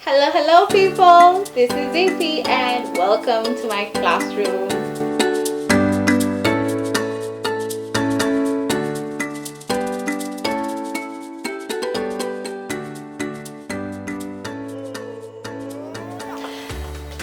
Hello people, this is AP and welcome to my classroom.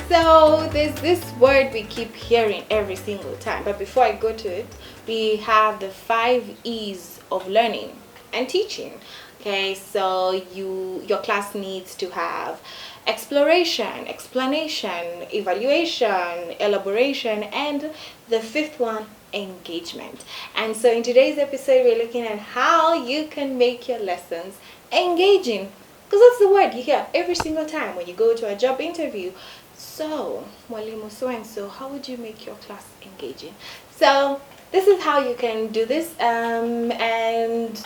So there's this word we keep hearing every single time, but before I go to it, we have the 5 E's of learning and teaching. Okay, so your class needs to have exploration, explanation, evaluation, elaboration, and the fifth one, engagement. And so in today's episode, we're looking at how you can make your lessons engaging, because that's the word you hear every single time when you go to a job interview. So, Mwalimu so and so, how would you make your class engaging? So, this is how you can do this. And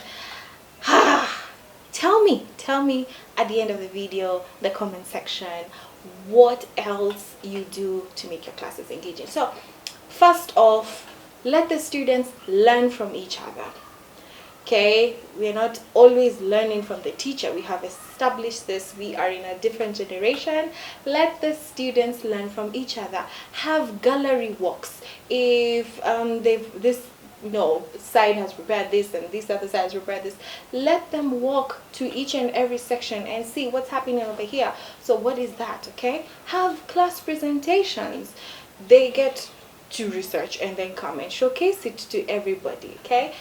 tell me at the end of the video, the comment section, what else you do to make your classes engaging. So, first off, let the students learn from each other. Okay, we are not always learning from the teacher. We have established this. We are in a different generation. Let the students learn from each other. Have gallery walks. If this side has prepared this and this other side has prepared this, let them walk to each and every section and see what's happening over here. So what is that? Okay, have class presentations. They get to research and then come and showcase it to everybody. Okay,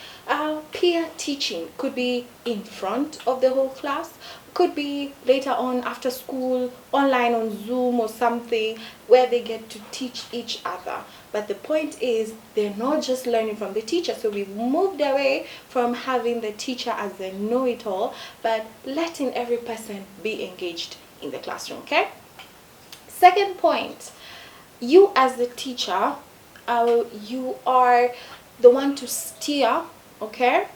peer teaching could be in front of the whole class, could be later on after school, online on Zoom or something, where they get to teach each other. But the point is, they're not just learning from the teacher. So we've moved away from having the teacher as the know-it-all, but letting every person be engaged in the classroom. Okay, second point, you as the teacher, you are the one to steer, okay,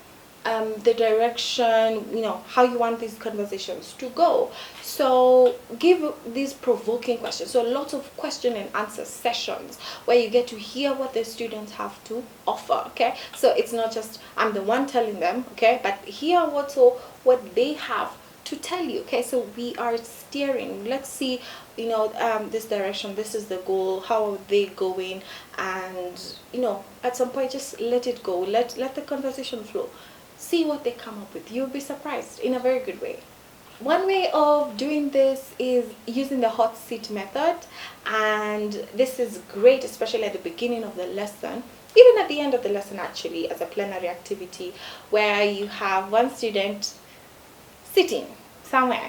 the direction, how you want these conversations to go. So give these provoking questions. So lots of question and answer sessions where you get to hear what the students have to offer. Okay, so it's not just I'm the one telling them, okay, but hear what they have to tell you. Okay, so we are steering. Let's see, this direction, this is the goal, how are they going, and at some point just let it go, let the conversation flow, see what they come up with. You'll be surprised in a very good way. One way of doing this is using the hot seat method, and this is great especially at the beginning of the lesson, even at the end of the lesson actually, as a plenary activity where you have one student sitting somewhere,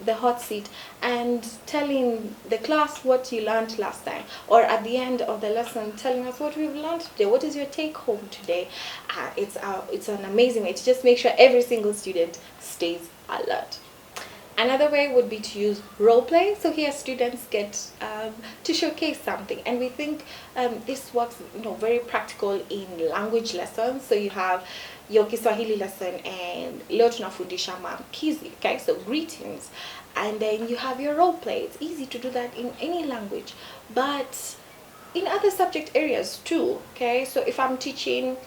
the hot seat, and telling the class what you learned last time, or at the end of the lesson telling us what we've learned today. What is your take home today? It's an amazing way to just make sure every single student stays alert. Another way would be to use role play. So here students get to showcase something, and we think this works very practical in language lessons. So you have your Kiswahili lesson and leo tunafundisha maamkizi, okay, so greetings, and then you have your role play. It's easy to do that in any language, but in other subject areas too. Okay, so if I'm teaching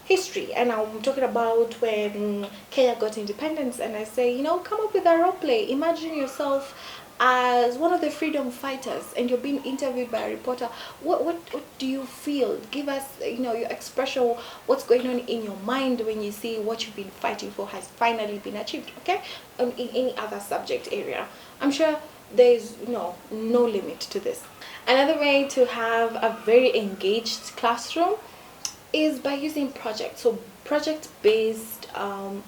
history and I'm talking about when Kenya got independence, and I say, come up with a role play. Imagine yourself as one of the freedom fighters and you're being interviewed by a reporter. What do you feel? Give us your expression, what's going on in your mind when you see what you've been fighting for has finally been achieved. Okay, in any other subject area, I'm sure there's no limit to this. Another way to have a very engaged classroom is by using projects. So project-based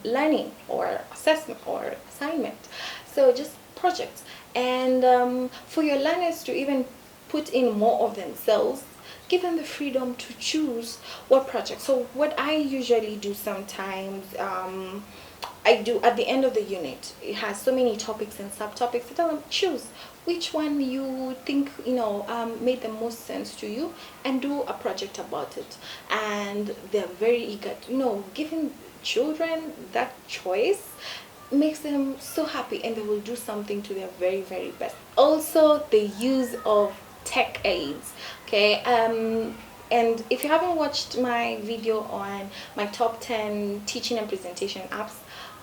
learning or assessment or assignment. So just projects, and for your learners to even put in more of themselves, give them the freedom to choose what project. So what I usually do sometimes, I do at the end of the unit, it has so many topics and subtopics. I tell them, choose which one you think made the most sense to you and do a project about it. And they're very eager. Giving children that choice makes them so happy, and they will do something to their very, very best. Also, the use of tech aids. Okay, and if you haven't watched my video on my top 10 teaching and presentation apps,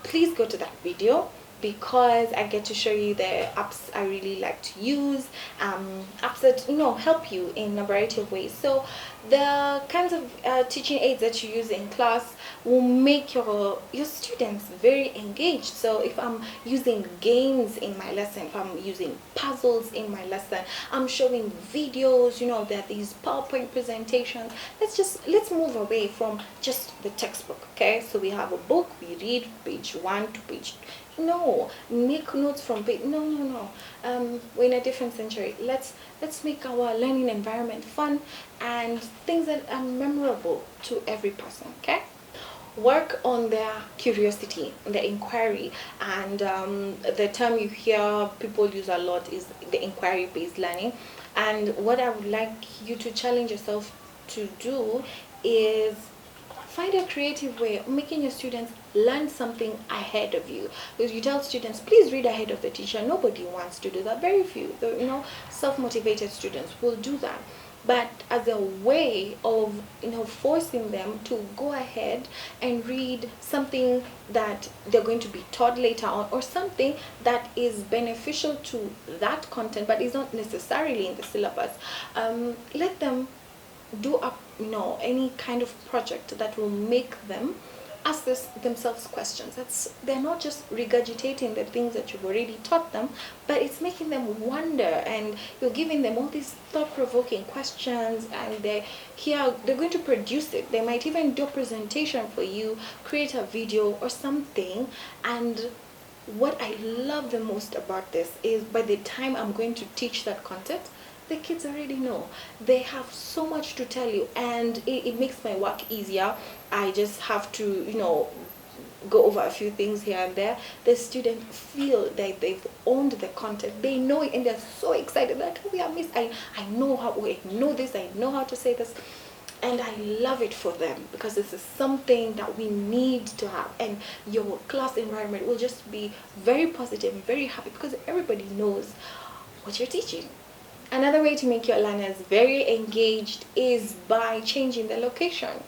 please go to that video. because I get to show you the apps I really like to use, apps that help you in a variety of ways. So the kinds of teaching aids that you use in class will make your students very engaged. So if I'm using games in my lesson, if I'm using puzzles in my lesson, I'm showing videos, there are these PowerPoint presentations. Let's move away from just the textbook. Okay, so we have a book, we read page 1 to page, no, make notes from page, no. We're in a different century. Let's make our learning environment fun and things that are memorable to every person. Okay, work on their curiosity, their inquiry, and the term you hear people use a lot is the inquiry based learning. And what I would like you to challenge yourself to do is find a creative way of making your students learn something ahead of you. Because you tell students, please read ahead of the teacher. Nobody wants to do that. Very few, self-motivated students will do that. But as a way of forcing them to go ahead and read something that they're going to be taught later on, or something that is beneficial to that content but is not necessarily in the syllabus, let them do up any kind of project that will make them ask themselves questions. They're not just regurgitating the things that you've already taught them, but it's making them wonder, and you're giving them all these thought-provoking questions, and they're going to produce it. They might even do a presentation for you, create a video or something. And what I love the most about this is by the time I'm going to teach that content, the kids already know. They have so much to tell you, and it makes my work easier. I just have to go over a few things here and there. The students feel that they've owned the content, they know it, and they're so excited that we are missed. I know this, I know how to say this. And I love it for them, because this is something that we need to have, and your class environment will just be very positive and very happy because everybody knows what you're teaching. Another way to make your learners very engaged is by changing the location.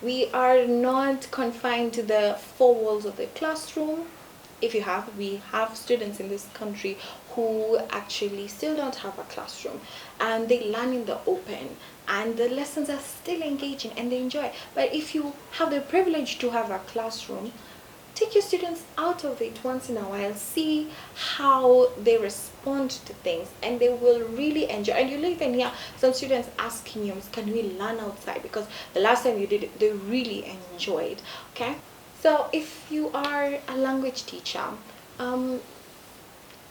We are not confined to the four walls of the classroom. We have students in this country who actually still don't have a classroom, and they learn in the open, and the lessons are still engaging and they enjoy. But if you have the privilege to have a classroom, take your students out of it once in a while, see how they respond to things, and they will really enjoy. And you'll even hear some students asking you, can we learn outside? Because the last time you did it, they really enjoyed. Okay, so if you are a language teacher,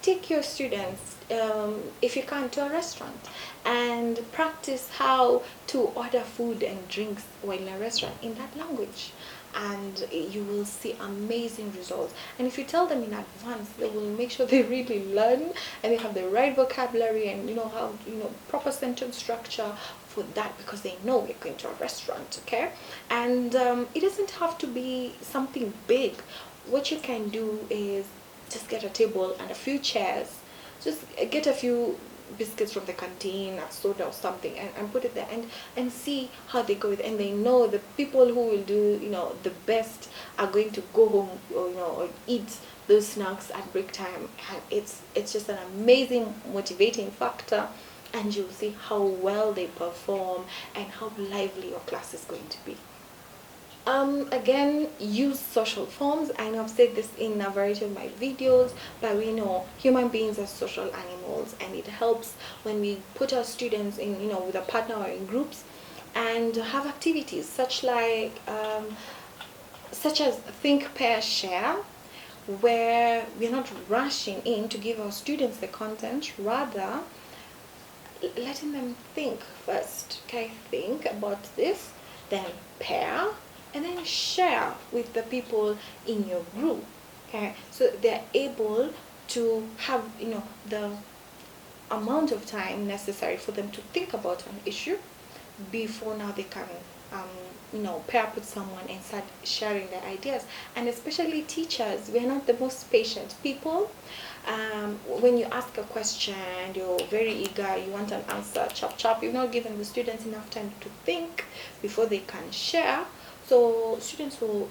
take your students, if you can, to a restaurant and practice how to order food and drinks while in a restaurant in that language, and you will see amazing results. And if you tell them in advance, they will make sure they really learn and they have the right vocabulary and how proper sentence structure for that, because they know we're going to a restaurant. Okay, and it doesn't have to be something big. What you can do is just get a table and a few chairs, just get a few biscuits from the canteen, a soda or something, and put it there, and see how they go with it. And they know the people who will do the best are going to go home or eat those snacks at break time, and it's just an amazing motivating factor, and you'll see how well they perform and how lively your class is going to be. Again, use social forms. I know I've said this in a variety of my videos, but we know human beings are social animals, and it helps when we put our students in, with a partner or in groups, and have activities such as think, pair, share, where we're not rushing in to give our students the content, rather letting them think first. Okay, think about this, then pair, and then share with the people in your group. Okay, so they're able to have the amount of time necessary for them to think about an issue before now they can pair up with someone and start sharing their ideas. And especially teachers, we're not the most patient people. When you ask a question, you're very eager, you want an answer chop, you've not given the students enough time to think before they can share. So students will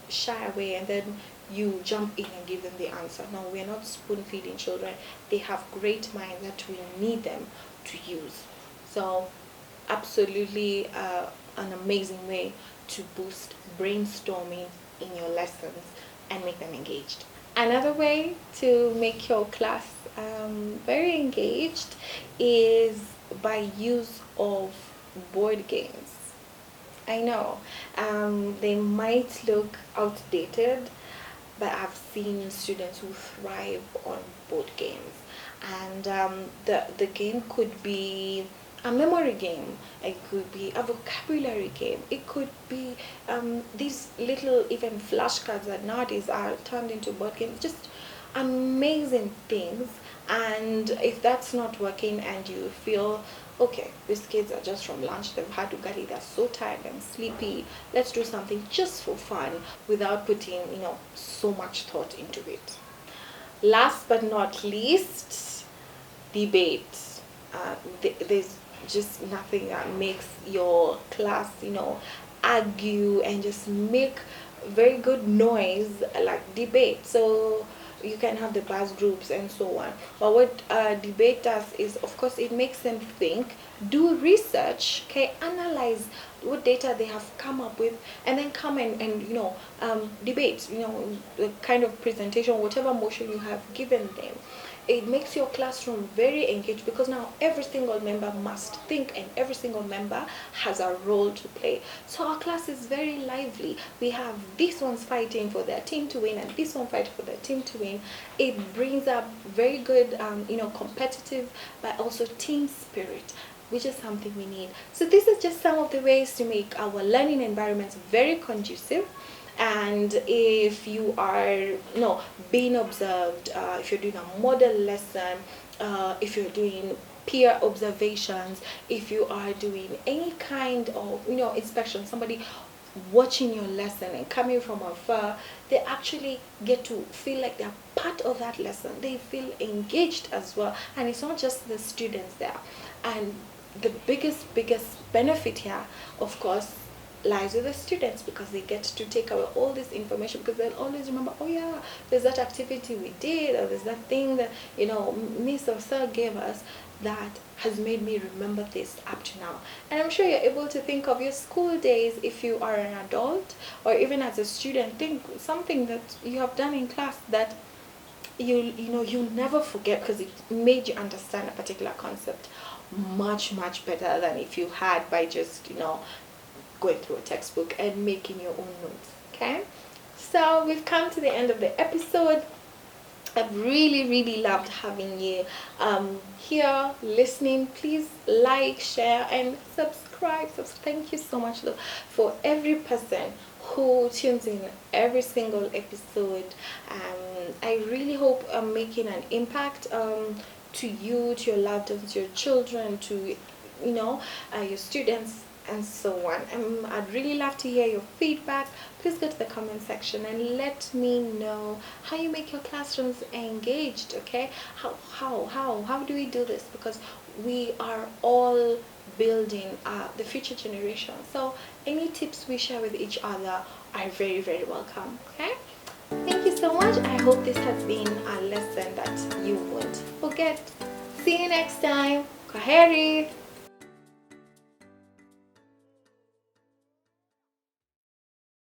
shy away, and then you jump in and give them the answer. No, we're not spoon feeding children. They have great minds that we need them to use. So absolutely an amazing way to boost brainstorming in your lessons and make them engaged. Another way to make your class very engaged is by use of board games. I know they might look outdated, but I've seen students who thrive on board games, and the game could be a memory game, it could be a vocabulary game, it could be these little even flashcards that nowadays are turned into board games, just amazing things. And if that's not working and you feel okay, these kids are just from lunch, they've had ugali, they're so tired and sleepy, let's do something just for fun without putting so much thought into it. Last but not least, debate. There's just nothing that makes your class argue and just make very good noise like debate. So you can have the class groups and so on, but what debate does is, of course, it makes them think, do research, okay, analyze what data they have come up with, and then come and debate the kind of presentation, whatever motion you have given them. It makes your classroom very engaged, because now every single member must think and every single member has a role to play. So our class is very lively. We have these ones fighting for their team to win and this one fighting for their team to win. It brings up very good competitive but also team spirit, which is something we need. So this is just some of the ways to make our learning environments very conducive. And if you are being observed, if you're doing a model lesson, if you're doing peer observations, if you are doing any kind of inspection, somebody watching your lesson and coming from afar, they actually get to feel like they're part of that lesson. They feel engaged as well, and it's not just the students there. And the biggest benefit here, of course, lies with the students, because they get to take away all this information, because they'll always remember, oh yeah, there's that activity we did, or there's that thing that Miss or Sir gave us that has made me remember this up to now. And I'm sure you're able to think of your school days if you are an adult, or even as a student, think something that you have done in class that you never forget, because it made you understand a particular concept much better than if you had by just going through a textbook and making your own notes. Okay, so we've come to the end of the episode. I've really loved having you here listening. Please like, share, and subscribe. So thank you so much for every person who tunes in every single episode. I really hope I'm making an impact to you, to your loved ones, to your children, to your students, and so on. I'd really love to hear your feedback. Please go to the comment section and let me know how you make your classrooms engaged. Okay, how do we do this? Because we are all building the future generation. So any tips we share with each other are very welcome. Okay, thank you so much. I hope this has been a lesson that you won't forget. See you next time. Kwaheri.